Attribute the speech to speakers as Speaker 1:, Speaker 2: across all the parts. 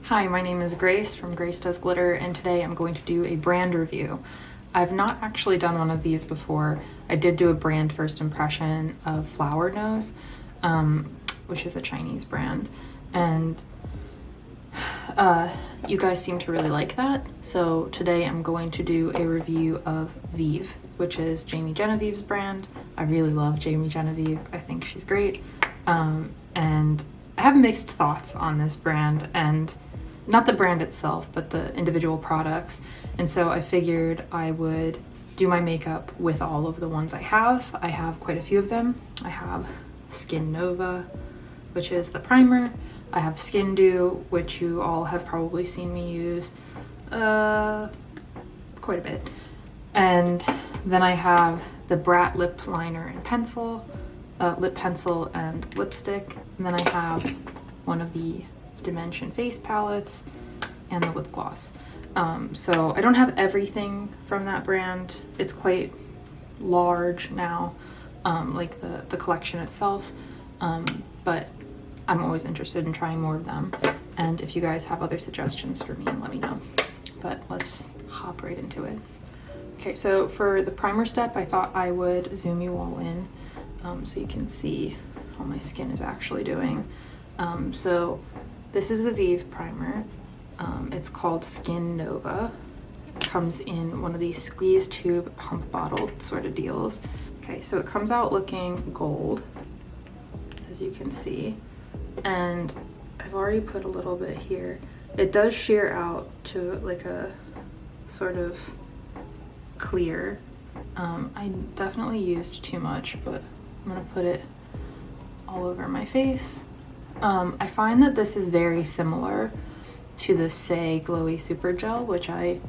Speaker 1: Hi, my name is Grace from Grace Does Glitter, and today I'm going to do a brand review. I've not actually done one of these before. I did do a brand first impression of Flower Nose, which is a Chinese brand, and you guys seem to really like that. So today I'm going to do a review of Vieve, which is Jamie Genevieve's brand. I really love Jamie Genevieve. I think she's great. And I have mixed thoughts on this brand, and not the brand itself, but the individual products. And so I figured I would do my makeup with all of the ones I have. I have quite a few of them. I have Skin Nova, which is the primer. I have Skin Dew, which you all have probably seen me use quite a bit. And then I have the Brat lip liner and pencil, lip pencil and lipstick. And then I have one of the Dimension face palettes and the lip gloss. So I don't have everything from that brand. It's quite large now, like the collection itself, but I'm always interested in trying more of them. And if you guys have other suggestions for me, let me know. But let's hop right into it. Okay, so for the primer step, I thought I would zoom you all in so you can see how my skin is actually doing. So this is the Vieve primer. It's called Skin Nova. It comes in one of these squeeze tube pump bottle sort of deals. Okay, so it comes out looking gold, as you can see. And I've already put a little bit here. It does sheer out to like a sort of clear. I definitely used too much, but I'm gonna put it all over my face. I find that this is very similar to the Say Glowy Super Gel, which I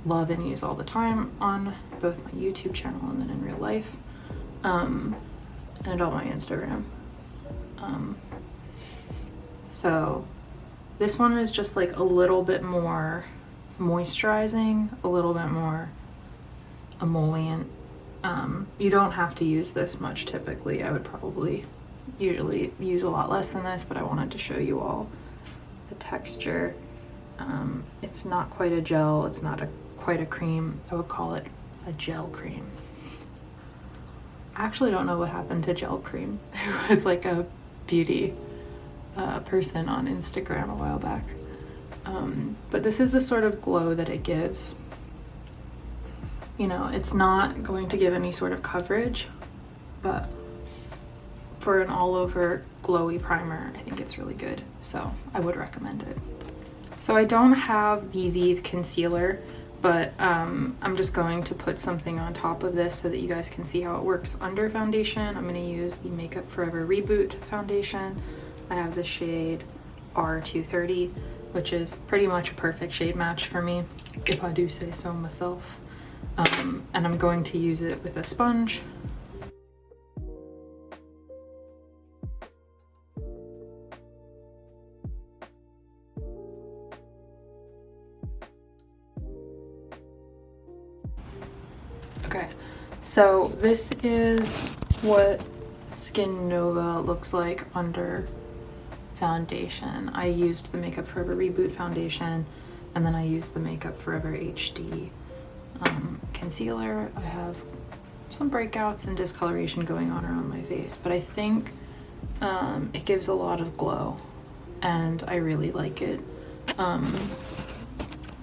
Speaker 1: love and use all the time on both my YouTube channel and then in real life, and on my Instagram. So this one is just like a little bit more moisturizing, a little bit more emollient. You don't have to use this much typically. I would probably usually use a lot less than this, but I wanted to show you all the texture. It's not quite a gel, it's not quite a cream. I would call it a gel cream. I actually don't know what happened to gel cream. It was like a beauty person on Instagram a while back. But this is the sort of glow that it gives. You know, it's not going to give any sort of coverage, but for an all-over glowy primer, I think it's really good, so I would recommend it. So I don't have the Vieve concealer, but I'm just going to put something on top of this so that you guys can see how it works under foundation. I'm going to use the Makeup Forever Reboot foundation. I have the shade R230, which is pretty much a perfect shade match for me, if I do say so myself. And I'm going to use it with a sponge. Okay, so this is what Skin Nova looks like under foundation. I used the Makeup Forever Reboot foundation, and then I used the Makeup Forever HD concealer. I have some breakouts and discoloration going on around my face, but I think it gives a lot of glow, and I really like it.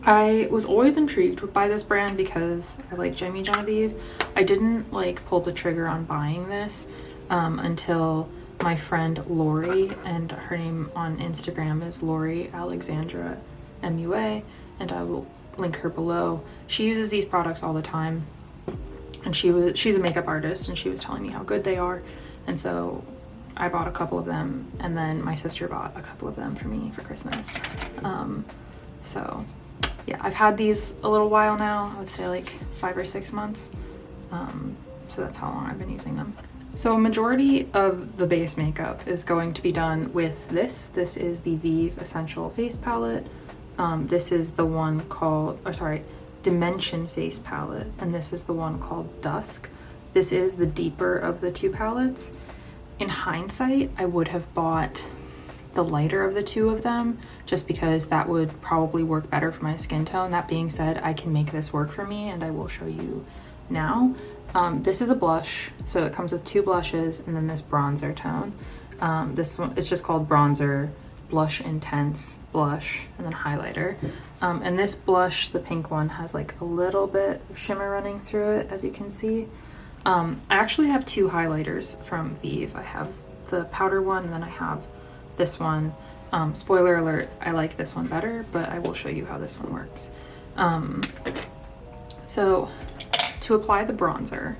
Speaker 1: I was always intrigued by this brand because I like Jamie Genevieve. I didn't like pull the trigger on buying this until my friend Lori, and her name on Instagram is Lori Alexandra MUA, and I will link her below. She uses these products all the time, and she's a makeup artist, and she was telling me how good they are, and so I bought a couple of them, and then my sister bought a couple of them for me for Christmas. So yeah, I've had these a little while now. I would say like 5 or 6 months. So that's how long I've been using them. So a majority of the base makeup is going to be done with this. This is the Vieve Essential Face Palette. This is the one called, Dimension Face Palette, and this is the one called Dusk. This is the deeper of the two palettes. In hindsight, I would have bought the lighter of the two of them, just because that would probably work better for my skin tone. That being said, I can make this work for me, and I will show you now. This is a blush, so it comes with two blushes and then this bronzer tone. This one, it's just called Bronzer Blush Intense Blush, and then highlighter. And this blush, the pink one, has like a little bit of shimmer running through it, as you can see. I actually have two highlighters from Vieve. I have the powder one, and then I have this one. Spoiler alert, I like this one better, but I will show you how this one works. So to apply the bronzer,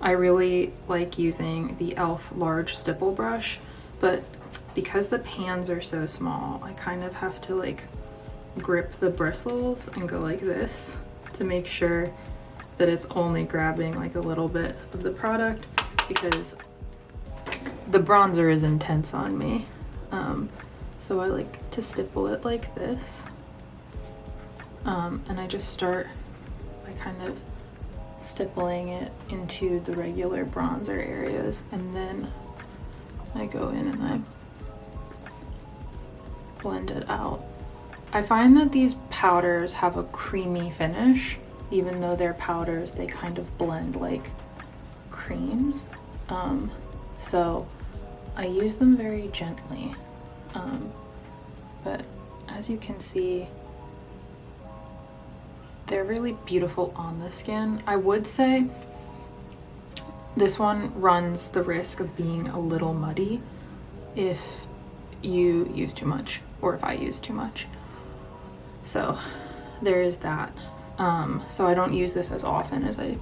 Speaker 1: I really like using the e.l.f. large stipple brush, but because the pans are so small, I kind of have to like grip the bristles and go like this to make sure that it's only grabbing like a little bit of the product, because the bronzer is intense on me. So I like to stipple it like this. And I just start by kind of stippling it into the regular bronzer areas, and then I go in and I blend it out. I find that these powders have a creamy finish. Even though they're powders, they kind of blend like creams. So I use them very gently. But as you can see, they're really beautiful on the skin. I would say this one runs the risk of being a little muddy if you use too much, or if I use too much. So there is that. So I don't use this as often as I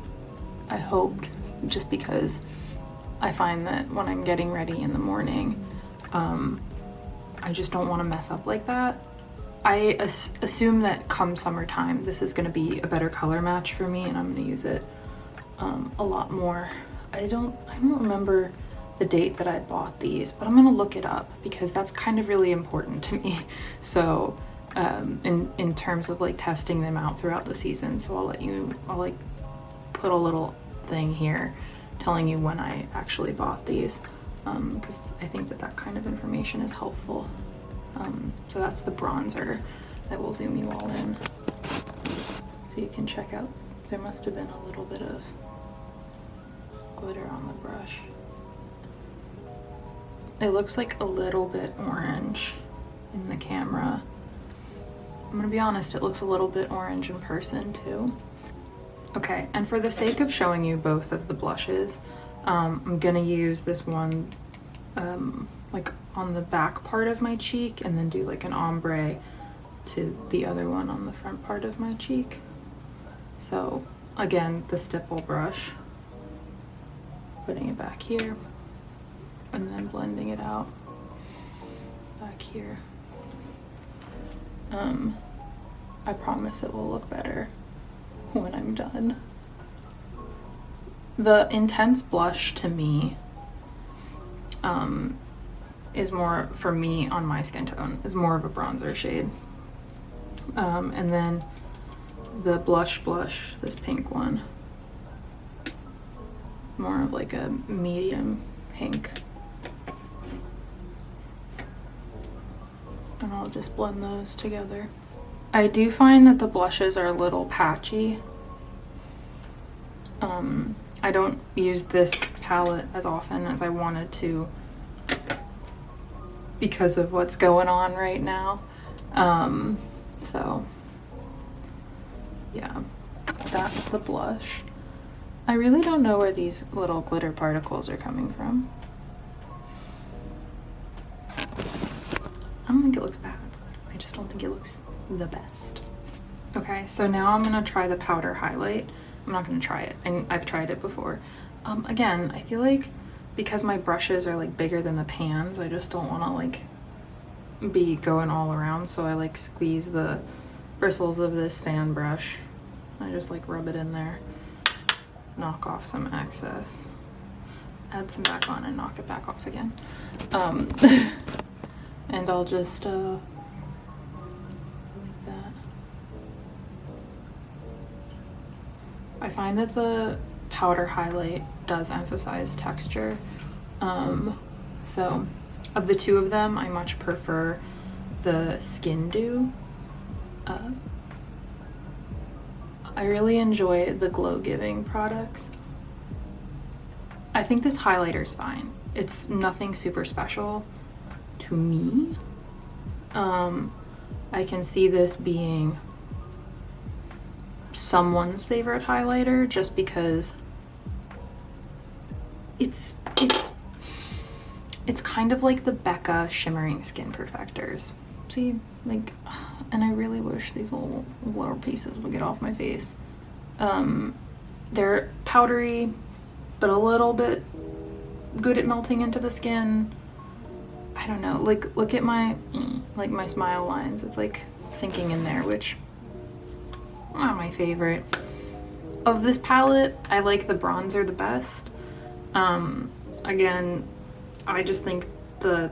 Speaker 1: hoped, just because I find that when I'm getting ready in the morning, I just don't want to mess up like that. I assume that come summertime, this is going to be a better color match for me, and I'm going to use it a lot more. I don't remember the date that I bought these, but I'm going to look it up because that's kind of really important to me. So in terms of like testing them out throughout the season, so I'll like put a little thing here telling you when I actually bought these, because I think that kind of information is helpful. So that's the bronzer. I will zoom you all in so you can check out. There must have been a little bit of glitter on the brush. It looks like a little bit orange in the camera. I'm gonna be honest, it looks a little bit orange in person too. Okay, and for the sake of showing you both of the blushes, I'm gonna use this one like on the back part of my cheek, and then do like an ombre to the other one on the front part of my cheek. So again, the stipple brush, putting it back here, and then blending it out back here. I promise it will look better when I'm done. The intense blush to me is more, for me on my skin tone, is more of a bronzer shade. And then the blush, this pink one, more of like a medium pink. And I'll just blend those together. I do find that the blushes are a little patchy. I don't use this palette as often as I wanted to because of what's going on right now. So yeah, that's the blush. I really don't know where these little glitter particles are coming from. I don't think it looks bad. I just don't think it looks the best. Okay, so now I'm gonna try the powder highlight. I'm not gonna try it, and I've tried it before. Again, I feel like because my brushes are like bigger than the pans, I just don't wanna like be going all around, so I like squeeze the bristles of this fan brush. I just like rub it in there, knock off some excess, add some back on, and knock it back off again. And I'll just like that. I find that the powder highlight does emphasize texture. So Of the two of them, I much prefer the Skin Dew. I really enjoy the glow giving products. I think this highlighter's fine. It's nothing super special to me. I can see this being someone's favorite highlighter just because it's kind of like the Becca Shimmering Skin Perfectors. See, like, and I really wish these little lower pieces would get off my face. They're powdery, but a little bit good at melting into the skin. I don't know, like, look at my, like, my smile lines. It's like sinking in there, which not my favorite. Of this palette, I like the bronzer the best. Again, I just think the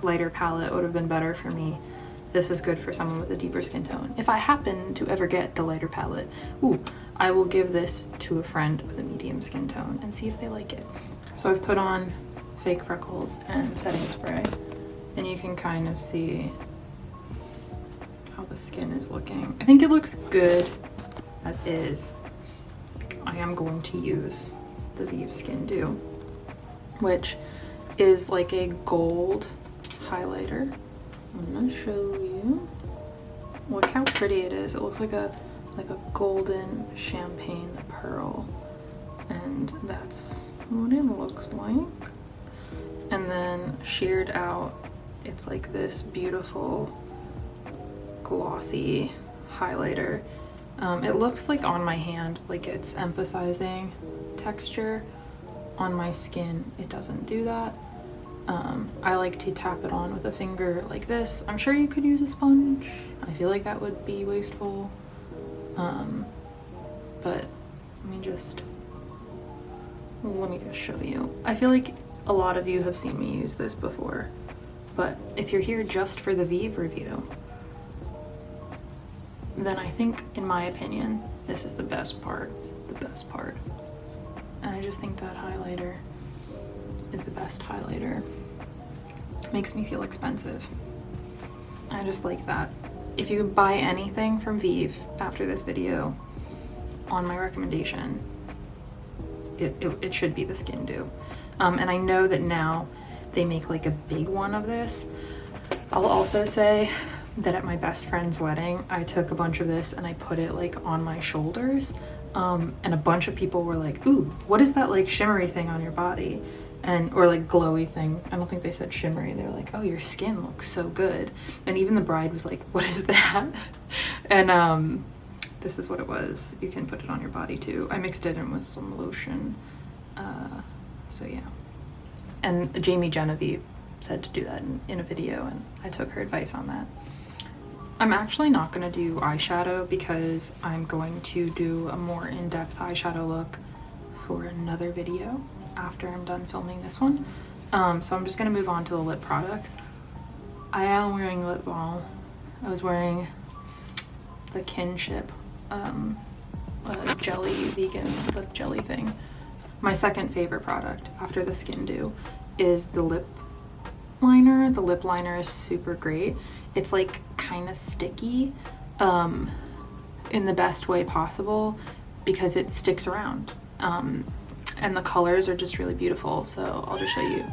Speaker 1: lighter palette would have been better for me. This is good for someone with a deeper skin tone. If I happen to ever get the lighter palette, I will give this to a friend with a medium skin tone and see if they like it. So I've put on fake freckles and setting spray, and you can kind of see how the skin is looking. I think it looks good as is. I am going to use the Vieve Skin Dew, which is like a gold highlighter. I'm gonna show you. Look how pretty it is. It looks like a golden champagne pearl, and that's what it looks like. And then sheared out, it's like this beautiful glossy highlighter. It looks like on my hand, like it's emphasizing texture. On my skin, it doesn't do that. I like to tap it on with a finger like this. I'm sure you could use a sponge. I feel like that would be wasteful. But let me just show you. I feel like a lot of you have seen me use this before, but if you're here just for the Vieve review, then I think, in my opinion, this is the best part. And I just think that highlighter is the best highlighter. Makes me feel expensive. I just like that. If you buy anything from Vieve after this video, on my recommendation, it should be the Skin Dew. And I know that now they make like a big one of this. I'll also say that at my best friend's wedding, I took a bunch of this and I put it like on my shoulders. And a bunch of people were like, ooh, what is that like shimmery thing on your body? Or like glowy thing. I don't think they said shimmery. They were like, oh, your skin looks so good. And even the bride was like, what is that? And this is what it was. You can put it on your body too. I mixed it in with some lotion. So yeah. And Jamie Genevieve said to do that in a video, and I took her advice on that. I'm actually not going to do eyeshadow because I'm going to do a more in-depth eyeshadow look for another video after I'm done filming this one. So I'm just going to move on to the lip products. I am wearing lip balm. I was wearing the Kinship jelly, vegan lip jelly thing. My second favorite product after the Skin Dew is the lip liner. The lip liner is super great. It's like kind of sticky in the best way possible because it sticks around. And the colors are just really beautiful. So I'll just show you.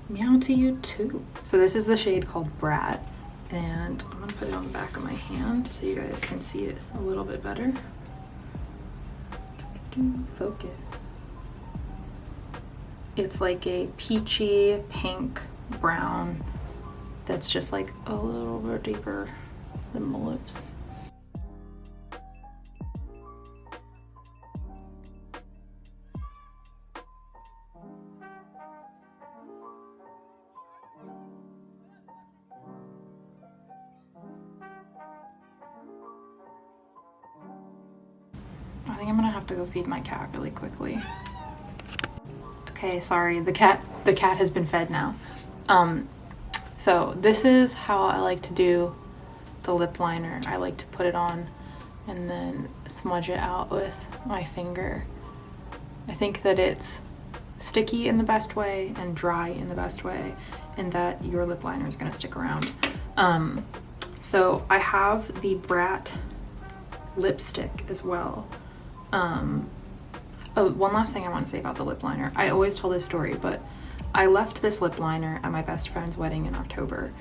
Speaker 1: Meow to you too. So this is the shade called Brat, and I'm gonna put it on the back of my hand so you guys can see it a little bit better. Focus. It's like a peachy pink brown that's just like a little bit deeper than my lips. I think I'm gonna have to go feed my cat really quickly. Okay, sorry, the cat has been fed now. So this is how I like to do the lip liner. I like to put it on and then smudge it out with my finger. I think that it's sticky in the best way and dry in the best way, and that your lip liner is gonna stick around. So I have the Brat lipstick as well. Oh, one last thing I want to say about the lip liner. I always tell this story, but I left this lip liner at my best friend's wedding in October,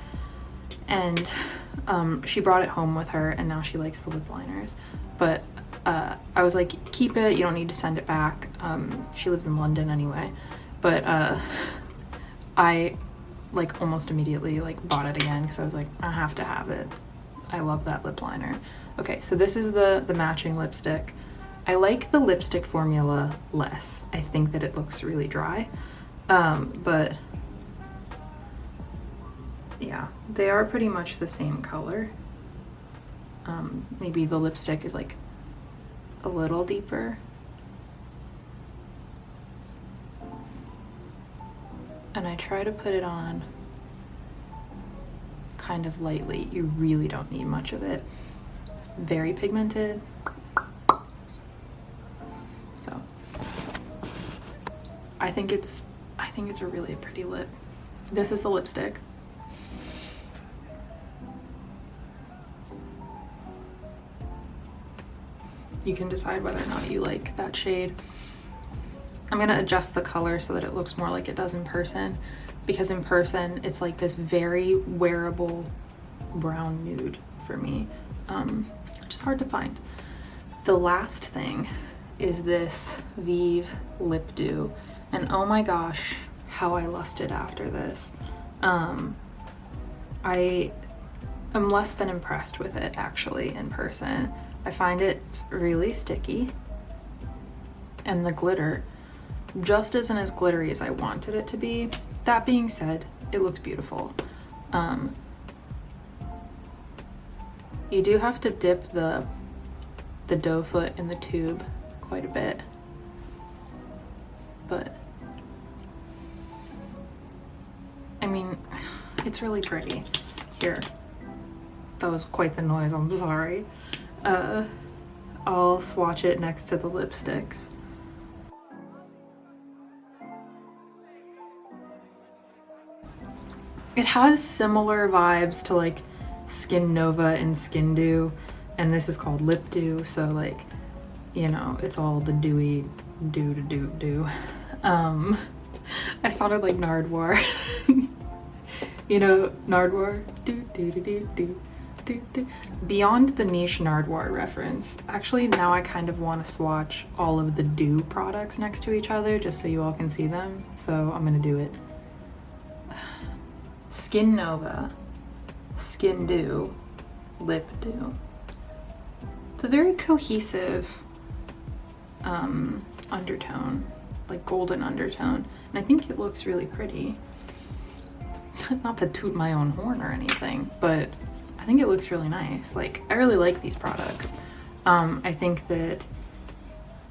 Speaker 1: and she brought it home with her, and now she likes the lip liners. But I was like, keep it, you don't need to send it back. She lives in London anyway. But I like almost immediately like bought it again because I was like, I have to have it. I love that lip liner. Okay, so this is the matching lipstick. I like the lipstick formula less. I think that it looks really dry. But yeah, they are pretty much the same color. Maybe the lipstick is like a little deeper. And I try to put it on kind of lightly. You really don't need much of it. Very pigmented. So I think it's a really pretty lip. This is the lipstick. You can decide whether or not you like that shade. I'm gonna adjust the color so that it looks more like it does in person, because in person it's like this very wearable brown nude for me, which is hard to find. The last thing is this Vieve lip dew, and oh my gosh, how I lusted after this. I am less than impressed with it actually in person. I find it really sticky, and the glitter just isn't as glittery as I wanted it to be. That being said, it looks beautiful. You do have to dip the doe foot in the tube quite a bit, but I mean, it's really pretty. Here, that was quite the noise, I'm sorry. I'll swatch it next to the lipsticks. It has similar vibes to like Skin Nova and Skin Dew, and this is called Lip Dew, so like, you know, it's all the dewy dew. I sounded like Nardwuar. You know, Nardwuar? Do. Beyond the niche Nardwuar reference, actually now I kind of want to swatch all of the Dew products next to each other just so you all can see them, so I'm gonna do it. Skin Nova, Skin Dew, Lip Dew. It's a very cohesive undertone, like golden undertone, and I think it looks really pretty. Not to toot my own horn or anything, but I think it looks really nice. Like, I really like these products. I think that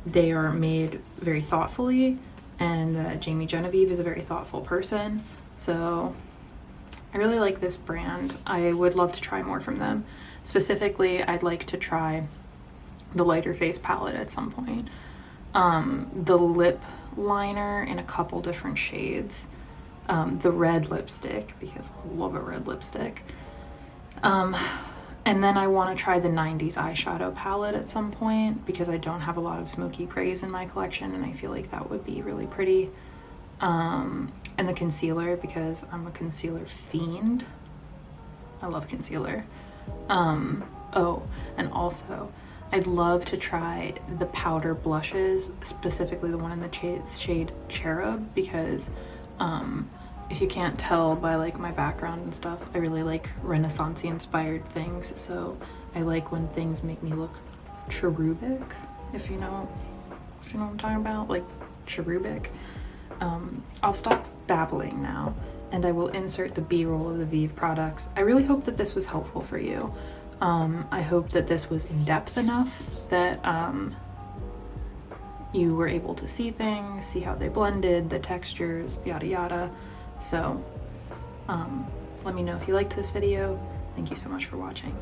Speaker 1: they are made very thoughtfully, and Jamie Genevieve is a very thoughtful person, so I really like this brand. I would love to try more from them. Specifically, I'd like to try the lighter face palette at some point. The lip liner in a couple different shades. The red lipstick, because I love a red lipstick. And then I want to try the 90s eyeshadow palette at some point, because I don't have a lot of smoky grays in my collection, and I feel like that would be really pretty. And the concealer, because I'm a concealer fiend. I love concealer. Oh, and also I'd love to try the powder blushes, specifically the one in the shade Cherub, because if you can't tell by like my background and stuff, I really like Renaissance-y inspired things, so I like when things make me look cherubic, if you know what I'm talking about, like cherubic. I'll stop babbling now, and I will insert the B-roll of the Vieve products. I really hope that this was helpful for you. I hope that this was in-depth enough that you were able to see things, see how they blended, the textures, yada yada. So let me know if you liked this video. Thank you so much for watching.